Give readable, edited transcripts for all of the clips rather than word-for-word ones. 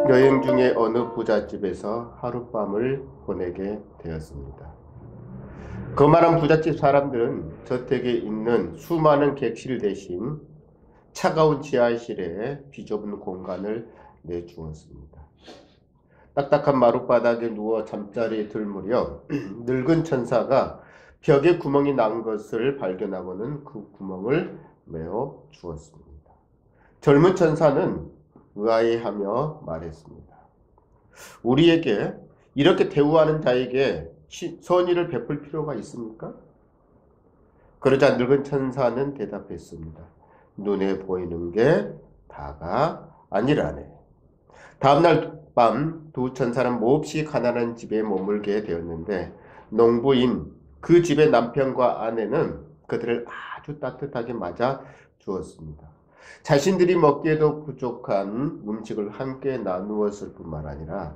여행 중에 어느 부잣집에서 하룻밤을 보내게 되었습니다. 거만한 부잣집 사람들은 저택에 있는 수많은 객실 대신 차가운 지하실에 비좁은 공간을 내주었습니다. 딱딱한 마룻바닥에 누워 잠자리에 들 무렵 늙은 천사가 벽에 구멍이 난 것을 발견하고는 그 구멍을 메워 주었습니다. 젊은 천사는 의아해하며 말했습니다. 우리에게 이렇게 대우하는 자에게 선의를 베풀 필요가 있습니까? 그러자 늙은 천사는 대답했습니다. 눈에 보이는 게 다가 아니라네. 다음날 밤 두 천사는 몹시 가난한 집에 머물게 되었는데 농부인 그 집의 남편과 아내는 그들을 아주 따뜻하게 맞아 주었습니다. 자신들이 먹기에도 부족한 음식을 함께 나누었을 뿐만 아니라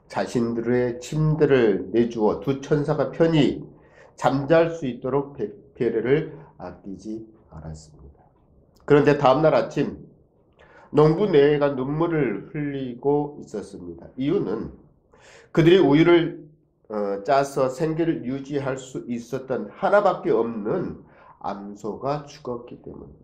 자신들의 침대를 내주어 두 천사가 편히 잠잘 수 있도록 배려를 아끼지 않았습니다. 그런데 다음날 아침 농부 네가 눈물을 흘리고 있었습니다. 이유는 그들이 우유를 짜서 생계를 유지할 수 있었던 하나밖에 없는 암소가 죽었기 때문입니다.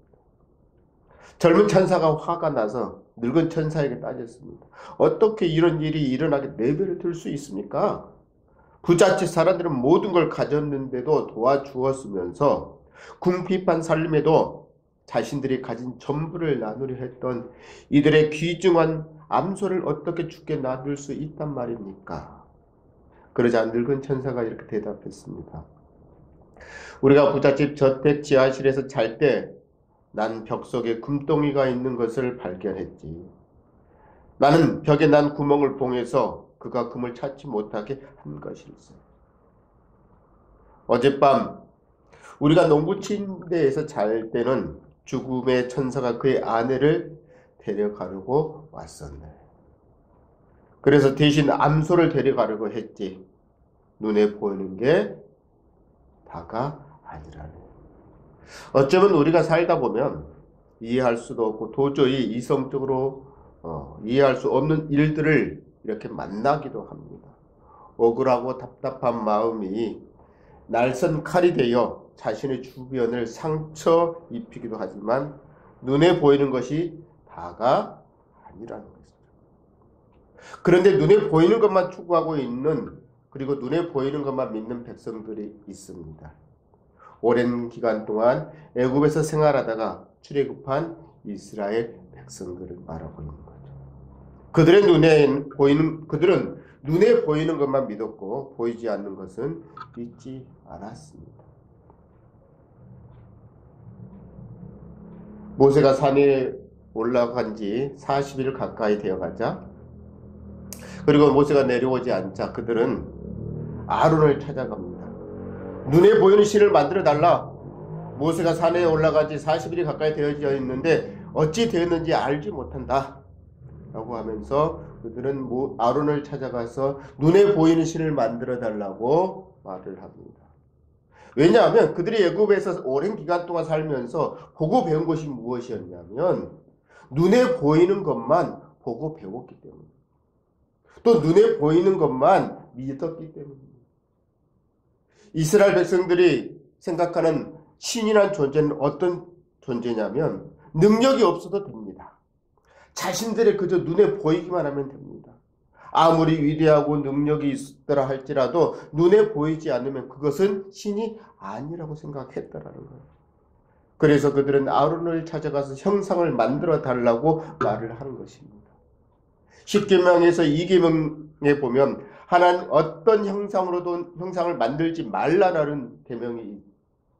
젊은 천사가 화가 나서 늙은 천사에게 따졌습니다. 어떻게 이런 일이 일어나게 내버려 둘 수 있습니까? 부잣집 사람들은 모든 걸 가졌는데도 도와주었으면서 궁핍한 삶에도 자신들이 가진 전부를 나누려 했던 이들의 귀중한 암소를 어떻게 죽게 놔둘 수 있단 말입니까? 그러자 늙은 천사가 이렇게 대답했습니다. 우리가 부잣집 저택 지하실에서 잘 때 난 벽 속에 금덩이가 있는 것을 발견했지. 나는 벽에 난 구멍을 봉해서 그가 금을 찾지 못하게 한 것일세. 어젯밤 우리가 농부 침대에서 잘 때는 죽음의 천사가 그의 아내를 데려가려고 왔었네. 그래서 대신 암소를 데려가려고 했지. 눈에 보이는 게 다가 아니라네. 어쩌면 우리가 살다 보면 이해할 수도 없고 도저히 이성적으로 이해할 수 없는 일들을 이렇게 만나기도 합니다. 억울하고 답답한 마음이 날선 칼이 되어 자신의 주변을 상처 입히기도 하지만 눈에 보이는 것이 다가 아니라는 것이죠. 그런데 눈에 보이는 것만 추구하고 있는 그리고 눈에 보이는 것만 믿는 백성들이 있습니다. 오랜 기간 동안 애굽에서 생활하다가 출애굽한 이스라엘 백성들을 말하고 있는 거죠. 그들은 눈에 보이는 것만 믿었고 보이지 않는 것은 믿지 않았습니다. 모세가 산에 올라간 지 40일 가까이 되어가자 그리고 모세가 내려오지 않자 그들은 아론을 찾아갑니다. 눈에 보이는 신을 만들어 달라. 모세가 산에 올라간 지 40일이 가까이 되어져 있는데 어찌 되었는지 알지 못한다 라고 하면서 그들은 아론을 찾아가서 눈에 보이는 신을 만들어 달라고 말을 합니다. 왜냐하면 그들이 애굽에서 오랜 기간 동안 살면서 보고 배운 것이 무엇이었냐면 눈에 보이는 것만 보고 배웠기 때문입니다. 또 눈에 보이는 것만 믿었기 때문입니다. 이스라엘 백성들이 생각하는 신이란 존재는 어떤 존재냐면 능력이 없어도 됩니다. 자신들의 그저 눈에 보이기만 하면 됩니다. 아무리 위대하고 능력이 있더라 할지라도 눈에 보이지 않으면 그것은 신이 아니라고 생각했다라는 거예요. 그래서 그들은 아론을 찾아가서 형상을 만들어 달라고 말을 하는 것입니다. 10계명에서 2계명에 보면 하나님 어떤 형상으로도 형상을 만들지 말라라는 계명이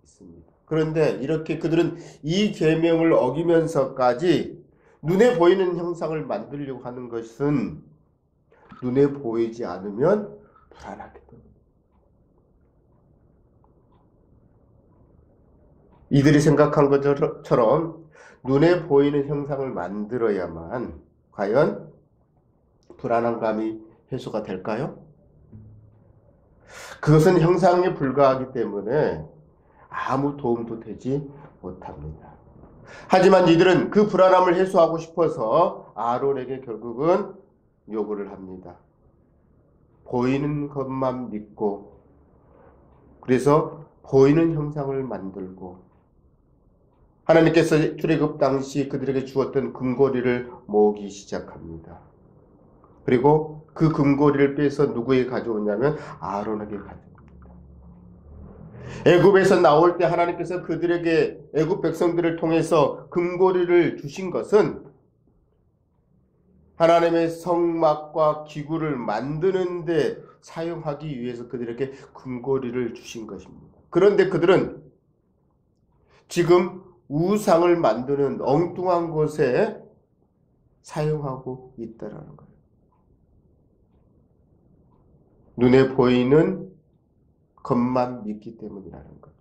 있습니다. 그런데 이렇게 그들은 이 계명을 어기면서까지 눈에 보이는 형상을 만들려고 하는 것은 눈에 보이지 않으면 불안하기 때문입니다. 이들이 생각한 것처럼 눈에 보이는 형상을 만들어야만 과연 불안한 감이 해소가 될까요? 그것은 형상에 불과하기 때문에 아무 도움도 되지 못합니다. 하지만 이들은 그 불안함을 해소하고 싶어서 아론에게 결국은 요구를 합니다. 보이는 것만 믿고, 그래서 보이는 형상을 만들고, 하나님께서 출애굽 당시 그들에게 주었던 금고리를 모으기 시작합니다. 그리고 그 금고리를 빼서 누구에게 가져오냐면 아론에게 가져옵니다. 애굽에서 나올 때 하나님께서 그들에게 애굽 백성들을 통해서 금고리를 주신 것은 하나님의 성막과 기구를 만드는 데 사용하기 위해서 그들에게 금고리를 주신 것입니다. 그런데 그들은 지금 우상을 만드는 엉뚱한 곳에 사용하고 있다라는 거예요. 눈에 보이는 것만 믿기 때문이라는 거죠.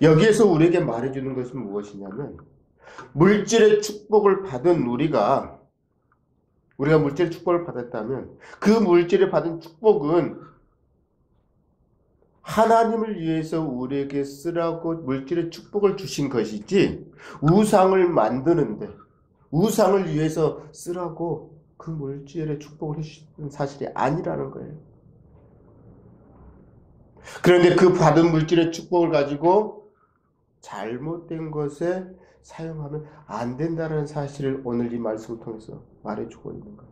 여기에서 우리에게 말해주는 것은 무엇이냐면, 물질의 축복을 받은 우리가 물질의 축복을 받았다면 그 물질을 받은 축복은 하나님을 위해서 우리에게 쓰라고 물질의 축복을 주신 것이지, 우상을 만드는데 우상을 위해서 쓰라고 그 물질의 축복을 해주신 사실이 아니라는 거예요. 그런데 그 받은 물질의 축복을 가지고 잘못된 것에 사용하면 안 된다는 사실을 오늘 이 말씀을 통해서 말해주고 있는 거예요.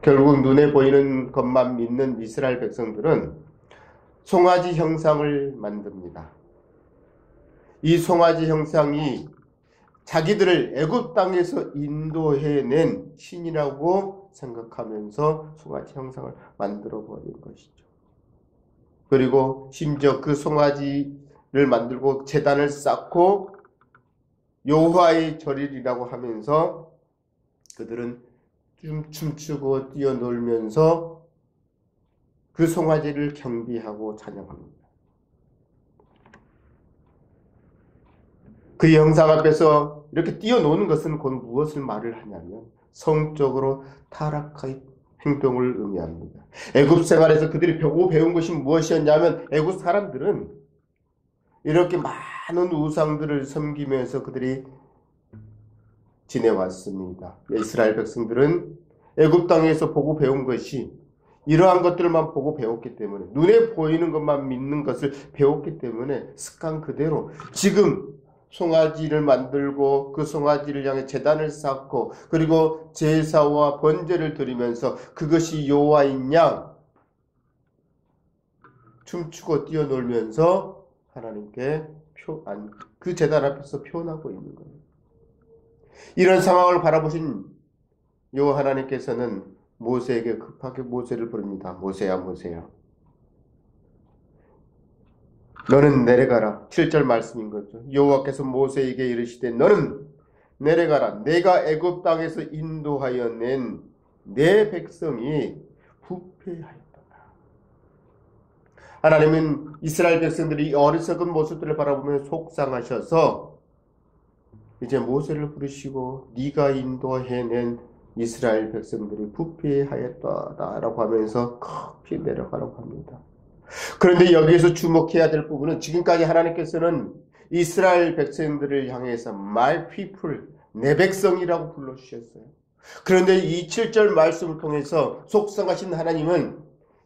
결국 눈에 보이는 것만 믿는 이스라엘 백성들은 송아지 형상을 만듭니다. 이 송아지 형상이 자기들을 애굽 땅에서 인도해낸 신이라고 생각하면서 송아지 형상을 만들어 버린 것이죠. 그리고 심지어 그 송아지를 만들고 제단을 쌓고 여호와의 절이라고 하면서 그들은 춤추고 뛰어놀면서 그 송아지를 경배하고 찬양합니다. 그 형상 앞에서 이렇게 뛰어노는 것은 곧 무엇을 말을 하냐면 성적으로 타락한 행동을 의미합니다. 애굽 생활에서 그들이 배운 것이 무엇이었냐면, 애굽 사람들은 이렇게 많은 우상들을 섬기면서 그들이 지내왔습니다. 이스라엘 백성들은 애굽 땅에서 보고 배운 것이 이러한 것들만 보고 배웠기 때문에, 눈에 보이는 것만 믿는 것을 배웠기 때문에 습관 그대로 지금 송아지를 만들고 그 송아지를 향해 제단을 쌓고 그리고 제사와 번제를 드리면서 그것이 여호와인 양 춤추고 뛰어놀면서 하나님께 그 제단 앞에서 표현하고 있는 거예요. 이런 상황을 바라보신 여호와 하나님께서는 모세에게 급하게 모세를 부릅니다. 모세야, 모세야, 너는 내려가라. 7절 말씀인 거죠. 여호와께서 모세에게 이르시되 너는 내려가라. 내가 애굽 땅에서 인도하여 낸 내 백성이 부패하였다. 하나님은 이스라엘 백성들이 어리석은 모습들을 바라보며 속상하셔서 이제 모세를 부르시고 네가 인도해낸 이스라엘 백성들이 부패하였다라고 하면서 급히 내려가라고 합니다. 그런데 여기에서 주목해야 될 부분은, 지금까지 하나님께서는 이스라엘 백성들을 향해서 My people, 내 백성이라고 불러주셨어요. 그런데 이 7절 말씀을 통해서 속상하신 하나님은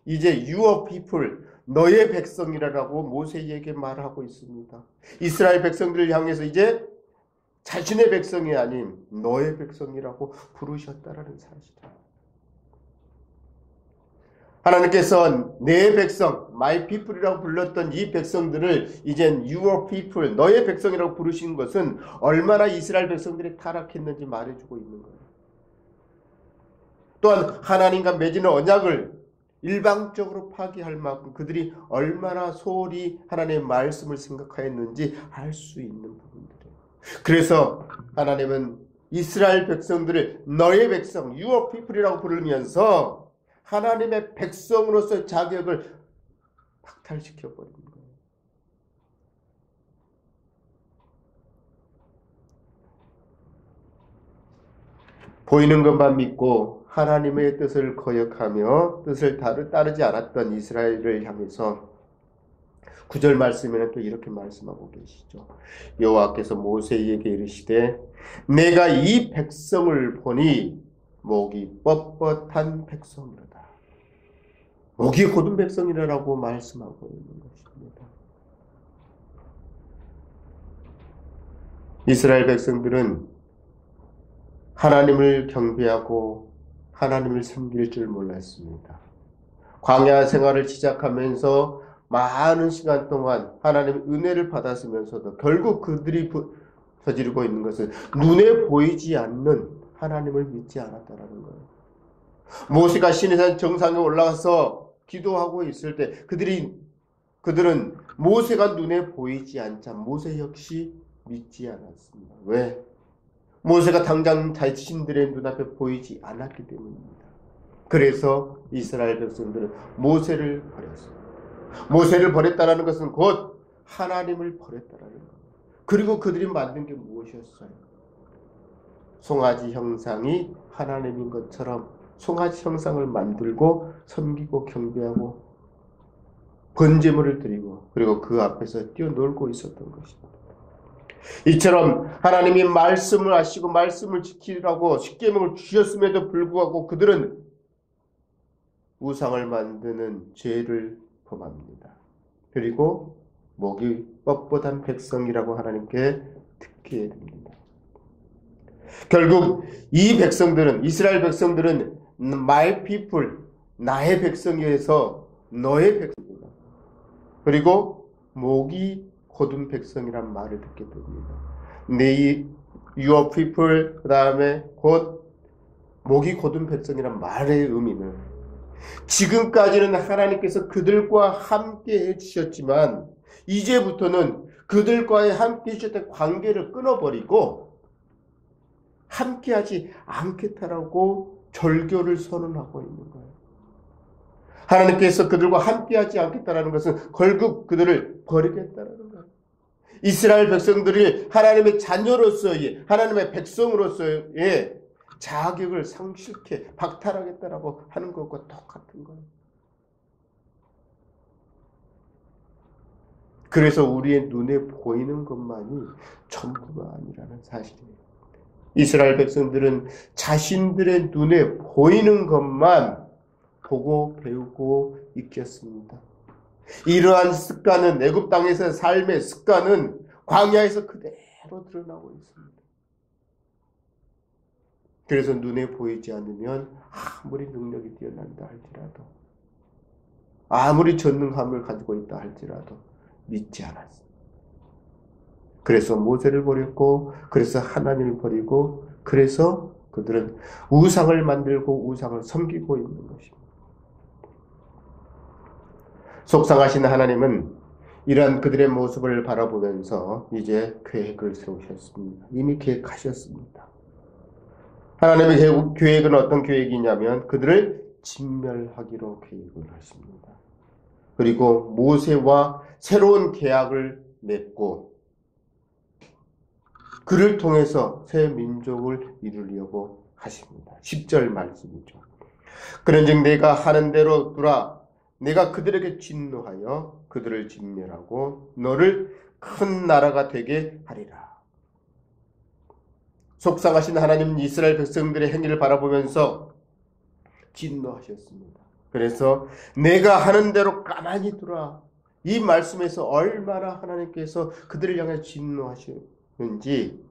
이제 Your people, 너의 백성이라고 모세에게 말하고 있습니다. 이스라엘 백성들을 향해서 이제 자신의 백성이 아닌 너의 백성이라고 부르셨다라는 사실입니다. 하나님께서 내 백성, my people이라고 불렀던 이 백성들을 이젠 your people, 너의 백성이라고 부르신 것은 얼마나 이스라엘 백성들이 타락했는지 말해주고 있는 거예요. 또한 하나님과 맺은 언약을 일방적으로 파기할 만큼 그들이 얼마나 소홀히 하나님의 말씀을 생각하였는지 알 수 있는 부분들이에요. 그래서 하나님은 이스라엘 백성들을 너의 백성, your people이라고 부르면서 하나님의 백성으로서의 자격을 박탈시켜버리는 거예요. 보이는 것만 믿고 하나님의 뜻을 거역하며 뜻을 따르지 않았던 이스라엘을 향해서 9절 말씀에는 또 이렇게 말씀하고 계시죠. 여호와께서 모세에게 이르시되 내가 이 백성을 보니 목이 뻣뻣한 백성이로다. 목이 곧은 백성이라고 말씀하고 있는 것입니다. 이스라엘 백성들은 하나님을 경배하고 하나님을 섬길 줄 몰랐습니다. 광야 생활을 시작하면서 많은 시간 동안 하나님의 은혜를 받았으면서도 결국 그들이 저지르고 있는 것은 눈에 보이지 않는 하나님을 믿지 않았다는 거예요. 모세가 시내산 정상에 올라가서 기도하고 있을 때 그들은 모세가 눈에 보이지 않자 모세 역시 믿지 않았습니다. 왜? 모세가 당장 자신들의 눈앞에 보이지 않았기 때문입니다. 그래서 이스라엘 백성들은 모세를 버렸습니다. 모세를 버렸다는 것은 곧 하나님을 버렸다는 거예요. 그리고 그들이 만든 게 무엇이었어요? 송아지 형상이 하나님인 것처럼 송아지 형상을 만들고 섬기고 경배하고 번제물을 드리고 그리고 그 앞에서 뛰어놀고 있었던 것입니다. 이처럼 하나님이 말씀을 하시고 말씀을 지키라고 십계명을 주셨음에도 불구하고 그들은 우상을 만드는 죄를 범합니다. 그리고 목이 뻣뻣한 백성이라고 하나님께 듣게 됩니다. 결국 이 백성들은 이스라엘 백성들은 my people, 나의 백성에서 너의 백성이다. 그리고 목이 곧은 백성이란 말을 듣게 됩니다. your people 그 다음에 곧 목이 곧은 백성이란 말의 의미는 지금까지는 하나님께서 그들과 함께 해주셨지만 이제부터는 그들과의 함께 해주셨던 관계를 끊어버리고 함께하지 않겠다라고 절교를 선언하고 있는 거예요. 하나님께서 그들과 함께하지 않겠다라는 것은 결국 그들을 버리겠다라는 거예요. 이스라엘 백성들이 하나님의 자녀로서의 하나님의 백성으로서의 자격을 상실케 박탈하겠다라고 하는 것과 똑같은 거예요. 그래서 우리의 눈에 보이는 것만이 전부가 아니라는 사실이에요. 이스라엘 백성들은 자신들의 눈에 보이는 것만 보고 배우고 익혔습니다. 이러한 습관은 애굽 땅에서의 삶의 습관은 광야에서 그대로 드러나고 있습니다. 그래서 눈에 보이지 않으면 아무리 능력이 뛰어난다 할지라도 아무리 전능함을 가지고 있다 할지라도 믿지 않았습니다. 그래서 모세를 버렸고 그래서 하나님을 버리고 그래서 그들은 우상을 만들고 우상을 섬기고 있는 것입니다. 속상하신 하나님은 이러한 그들의 모습을 바라보면서 이제 계획을 세우셨습니다. 이미 계획하셨습니다. 하나님의 계획은 어떤 계획이냐면 그들을 진멸하기로 계획을 하십니다. 그리고 모세와 새로운 계약을 맺고 그를 통해서 새 민족을 이루려고 하십니다. 10절 말씀이죠. 그런즉 내가 하는 대로 두라. 내가 그들에게 진노하여 그들을 진멸하고 너를 큰 나라가 되게 하리라. 속상하신 하나님은 이스라엘 백성들의 행위를 바라보면서 진노하셨습니다. 그래서 내가 하는 대로 가만히 두라. 이 말씀에서 얼마나 하나님께서 그들을 향해 진노하셨는지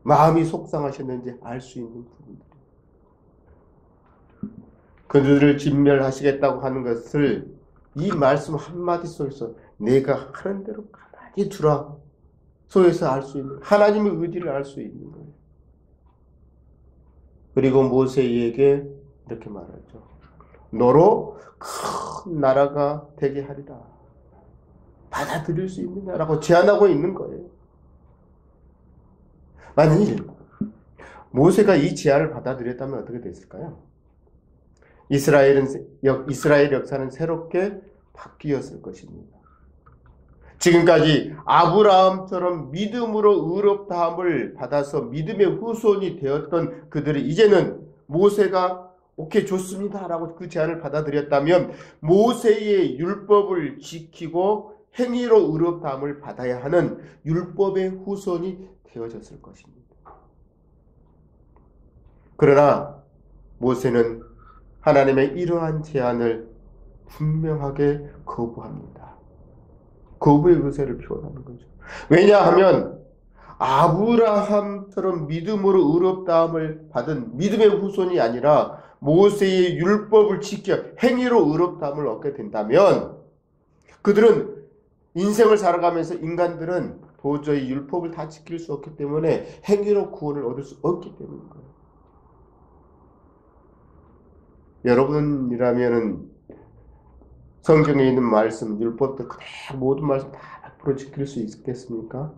마음이 속상하셨는지 알 수 있는 부분입니다. 그들을 진멸하시겠다고 하는 것을 이 말씀 한마디 속에서 내가 하는 대로 가만히 두라 속에서 알 수 있는 하나님의 의지를 알 수 있는 거예요. 그리고 모세에게 이렇게 말하죠. 너로 큰 나라가 되게 하리라. 받아들일 수 있느냐라고 제안하고 있는 거예요. 만일 모세가 이 제안을 받아들였다면 어떻게 됐을까요? 이스라엘 역사는 새롭게 바뀌었을 것입니다. 지금까지 아브라함처럼 믿음으로 의롭다함을 받아서 믿음의 후손이 되었던 그들이 이제는 모세가 오케이 좋습니다 라고 그 제안을 받아들였다면 모세의 율법을 지키고 행위로 의롭다함을 받아야 하는 율법의 후손이 되어졌을 것입니다. 그러나 모세는 하나님의 이러한 제안을 분명하게 거부합니다. 거부의 의사를 표현하는 거죠. 왜냐하면 아브라함처럼 믿음으로 의롭다함을 받은 믿음의 후손이 아니라 모세의 율법을 지켜 행위로 의롭다함을 얻게 된다면 그들은 인생을 살아가면서 인간들은 도저히 율법을 다 지킬 수 없기 때문에 행위로 구원을 얻을 수 없기 때문인 거예요. 여러분이라면은 성경에 있는 말씀, 율법도 그대로 모든 말씀 다 100% 지킬 수 있겠습니까?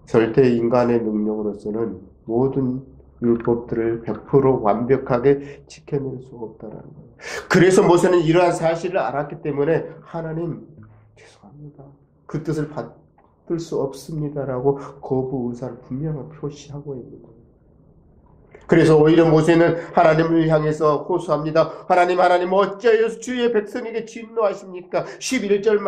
절대 인간의 능력으로서는 모든 율법들을 100% 완벽하게 지켜낼 수가 없다는 거예요. 그래서 모세는 이러한 사실을 알았기 때문에 하나님 죄송합니다. 그 뜻을 받을 수 없습니다라고 거부 의사를 분명하게 표시하고 있는 거예요. 그래서 오히려 모세는 하나님을 향해서 호소합니다. 하나님 어찌하여 주의 백성에게 진노하십니까? 11절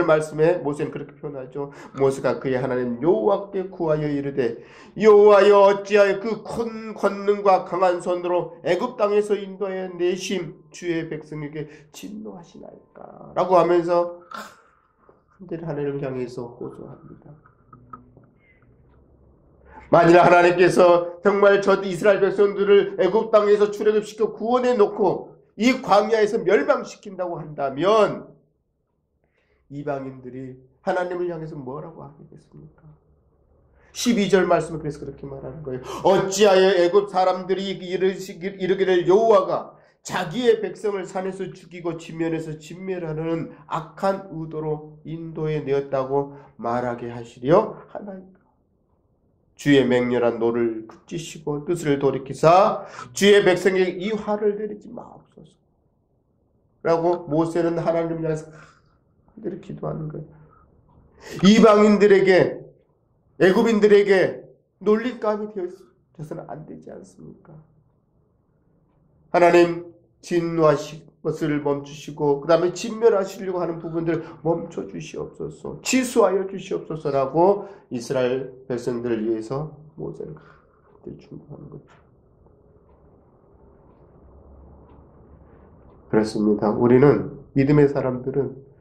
말씀에 모세는 그렇게 표현하죠. 모세가 그의 하나님 여호와께 구하여 이르되 여호와여 어찌하여 그 큰 권능과 강한 손으로 애굽 땅에서 인도하여 내심 주의 백성에게 진노하시나이까? 라고 하면서 하나님을 향해서 호소합니다. 만일 하나님께서 정말 저 이스라엘 백성들을 애굽 땅에서 출애굽시켜 구원해 놓고 이 광야에서 멸망시킨다고 한다면 이방인들이 하나님을 향해서 뭐라고 하겠습니까? 12절 말씀은 그래서 그렇게 말하는 거예요. 어찌하여 애굽 사람들이 이르기를 여호와가 자기의 백성을 산에서 죽이고 지면에서 진멸하는 악한 의도로 인도해 내었다고 말하게 하시려 하나이까? 주의 맹렬한 노를 그치시고 뜻을 돌이키사 주의 백성에게 이 화를 내리지 마옵소서 라고 모세는 하나님을 향해서 이렇게 기도하는 거예요. 이방인들에게 애굽인들에게 놀림감이 되어서는 안 되지 않습니까? 하나님 진노하실 것을 멈추시고 그 다음에 진멸하시려고 하는 부분들 멈춰 주시옵소서, 취소하여 주시옵소서라고 이스라엘 백성들을 위해서 모세는 충고하는 거죠. 그렇습니다. 우리는 믿음의 사람들은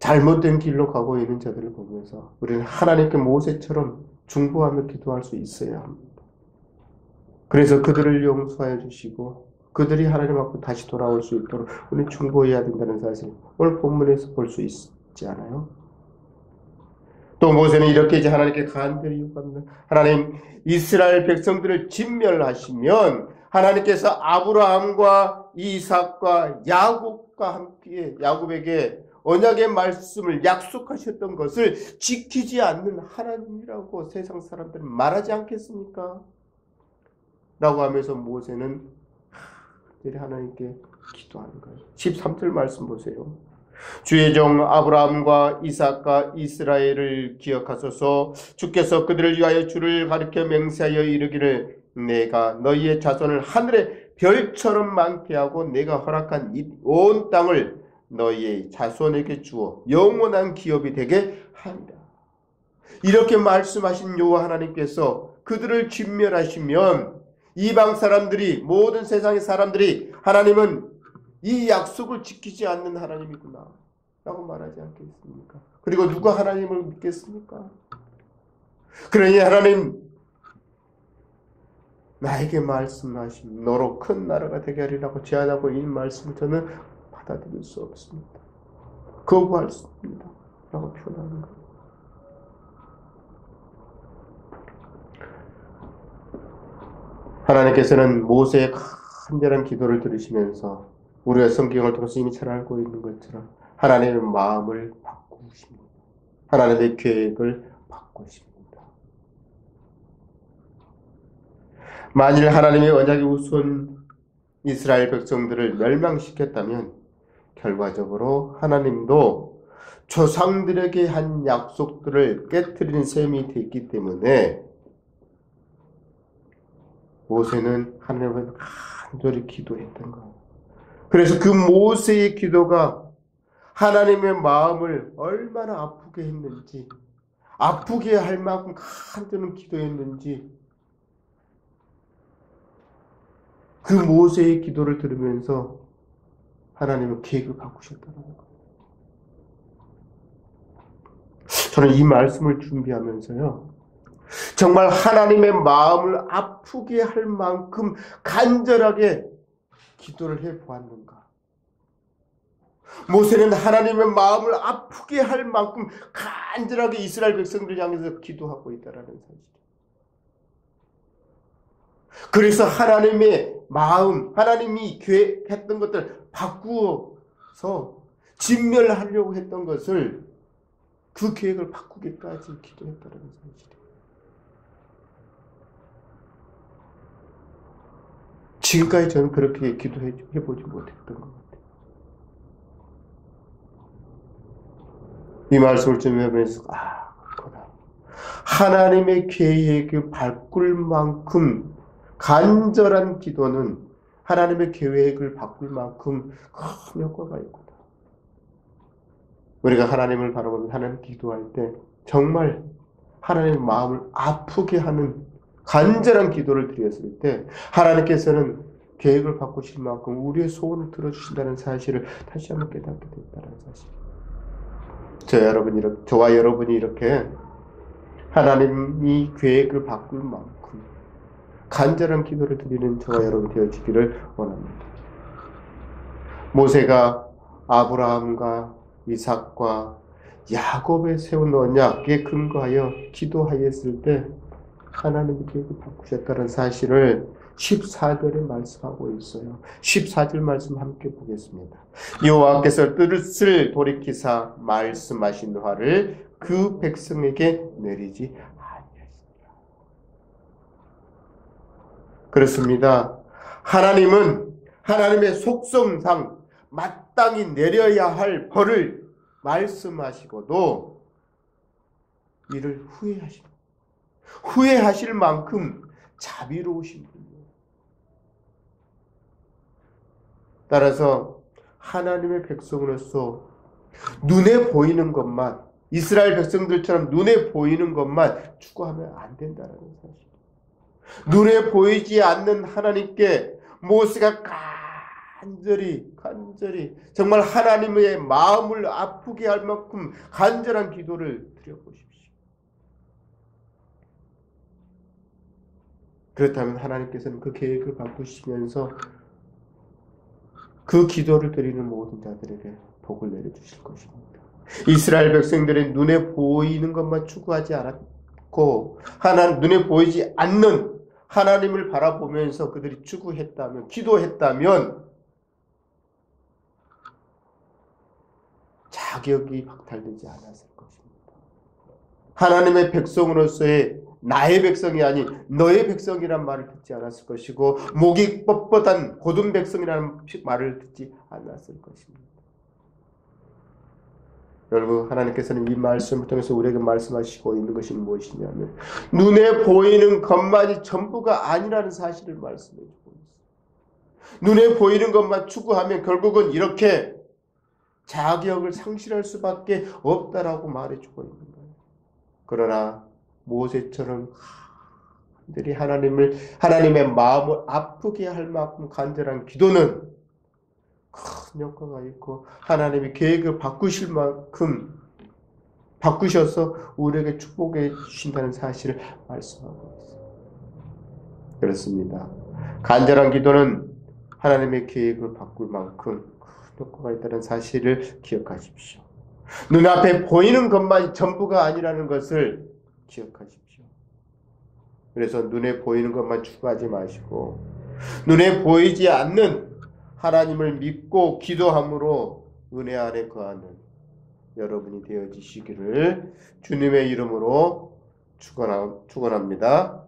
잘못된 길로 가고 있는 자들을 보면서 우리는 하나님께 모세처럼 중보하며 기도할 수 있어야 합니다. 그래서 그들을 용서해 주시고 그들이 하나님 앞으로 다시 돌아올 수 있도록 우리는 중보해야 된다는 사실 오늘 본문에서 볼 수 있지 않아요? 또 모세는 이렇게 이제 하나님께 간절히 요구합니다. 하나님 이스라엘 백성들을 진멸하시면 하나님께서 아브라함과 이삭과 야곱과 함께 야곱에게 언약의 말씀을 약속하셨던 것을 지키지 않는 하나님이라고 세상 사람들은 말하지 않겠습니까? 라고 하면서 모세는 하나님께 기도하는 거예요. 13절 말씀 보세요. 주의 종 아브라함과 이삭과 이스라엘을 기억하소서. 주께서 그들을 위하여 주를 가리켜 맹세하여 이르기를 내가 너희의 자손을 하늘의 별처럼 많게 하고 내가 허락한 이 온 땅을 너희의 자손에게 주어 영원한 기업이 되게 하리라. 이렇게 말씀하신 여호와 하나님께서 그들을 진멸하시면 이방 사람들이 모든 세상의 사람들이 하나님은 이 약속을 지키지 않는 하나님이구나 라고 말하지 않겠습니까? 그리고 누가 하나님을 믿겠습니까? 그러니 하나님 나에게 말씀하신 너로 큰 나라가 되게 하리라고 제안하고 이 말씀을 저는 받아들일 수 없습니다. 거부할 수 없습니다 라고 표현하는 거예요. 하나님께서는 모세의 간절한 기도를 들으시면서 우리가 성경을 통해서 이미 잘 알고 있는 것처럼 하나님의 마음을 바꾸십니다. 하나님의 계획을 바꾸십니다. 만일 하나님의 언약의 우선 이스라엘 백성들을 멸망시켰다면 결과적으로 하나님도 조상들에게 한 약속들을 깨트리는 셈이 됐기 때문에 모세는 하나님을 간절히 기도했던 거예요. 그래서 그 모세의 기도가 하나님의 마음을 얼마나 아프게 했는지 아프게 할 만큼 간절한 기도였는지 그 모세의 기도를 들으면서 하나님은 계획을 바꾸셨다는 거예요. 저는 이 말씀을 준비하면서요, 정말 하나님의 마음을 아프게 할 만큼 간절하게 기도를 해보았는가? 모세는 하나님의 마음을 아프게 할 만큼 간절하게 이스라엘 백성들 향해서 기도하고 있다는 사실. 그래서 하나님의 마음, 하나님이 계획했던 것들을 바꾸어서 진멸하려고 했던 것을, 그 계획을 바꾸기까지 기도했다는 사실이에요. 지금까지 저는 그렇게 기도해보지 못했던 것 같아요. 이 말씀을 좀 하면서 그렇구나. 하나님의 계획을 바꿀 만큼 간절한 기도는 하나님의 계획을 바꿀 만큼 큰 효과가 있구나. 우리가 하나님을 바라보면 하나님 기도할 때 정말 하나님의 마음을 아프게 하는 간절한 기도를 드렸을 때 하나님께서는 계획을 바꾸실 만큼 우리의 소원을 들어주신다는 사실을 다시 한번 깨닫게 됐다는 사실. 저와 여러분이 이렇게 하나님이 계획을 바꿀 만큼 간절한 기도를 드리는 저와 여러분 되어지기를 원합니다. 모세가 아브라함과 이삭과 야곱에 세운 언약에 근거하여 기도하였을 때 하나님의 계획을 바꾸셨다는 사실을 14절에 말씀하고 있어요. 14절 말씀 함께 보겠습니다. 여호와께서 뜻을 돌이키사 말씀하신 화를 그 백성에게 내리지 아니하시니라. 그렇습니다. 하나님은 하나님의 속성상 마땅히 내려야 할 벌을 말씀하시고도 이를 후회하실 만큼 자비로우신 분이에요. 따라서 하나님의 백성으로서 눈에 보이는 것만, 이스라엘 백성들처럼 눈에 보이는 것만 추구하면 안 된다는 사실. 눈에 보이지 않는 하나님께 모세가 간절히 정말 하나님의 마음을 아프게 할 만큼 간절한 기도를 드려보십시오. 그렇다면 하나님께서는 그 계획을 바꾸시면서 그 기도를 드리는 모든 자들에게 복을 내려주실 것입니다. 이스라엘 백성들의 눈에 보이는 것만 추구하지 않았고 눈에 보이지 않는 하나님을 바라보면서 그들이 추구했다면, 기도했다면 자격이 박탈되지 않았을 것입니다. 하나님의 백성으로서의 나의 백성이 아닌 너의 백성이란 말을 듣지 않았을 것이고 목이 뻣뻣한 고든 백성이라는 말을 듣지 않았을 것입니다. 여러분, 하나님께서는 이 말씀을 통해서 우리에게 말씀하시고 있는 것이 무엇이냐면 눈에 보이는 것만이 전부가 아니라는 사실을 말씀해주고 있어요. 눈에 보이는 것만 추구하면 결국은 이렇게 자격을 상실할 수밖에 없다라고 말해주고 있는 거예요. 그러나 모세처럼 하나님의 마음을 아프게 할 만큼 간절한 기도는 큰 효과가 있고 하나님의 계획을 바꾸실 만큼 바꾸셔서 우리에게 축복해 주신다는 사실을 말씀하고 있습니다. 그렇습니다. 간절한 기도는 하나님의 계획을 바꿀 만큼 큰 효과가 있다는 사실을 기억하십시오. 눈앞에 보이는 것만이 전부가 아니라는 것을 기억하십시오. 그래서 눈에 보이는 것만 추구하지 마시고 눈에 보이지 않는 하나님을 믿고 기도함으로 은혜 안에 거하는 여러분이 되어지시기를 주님의 이름으로 축원합니다.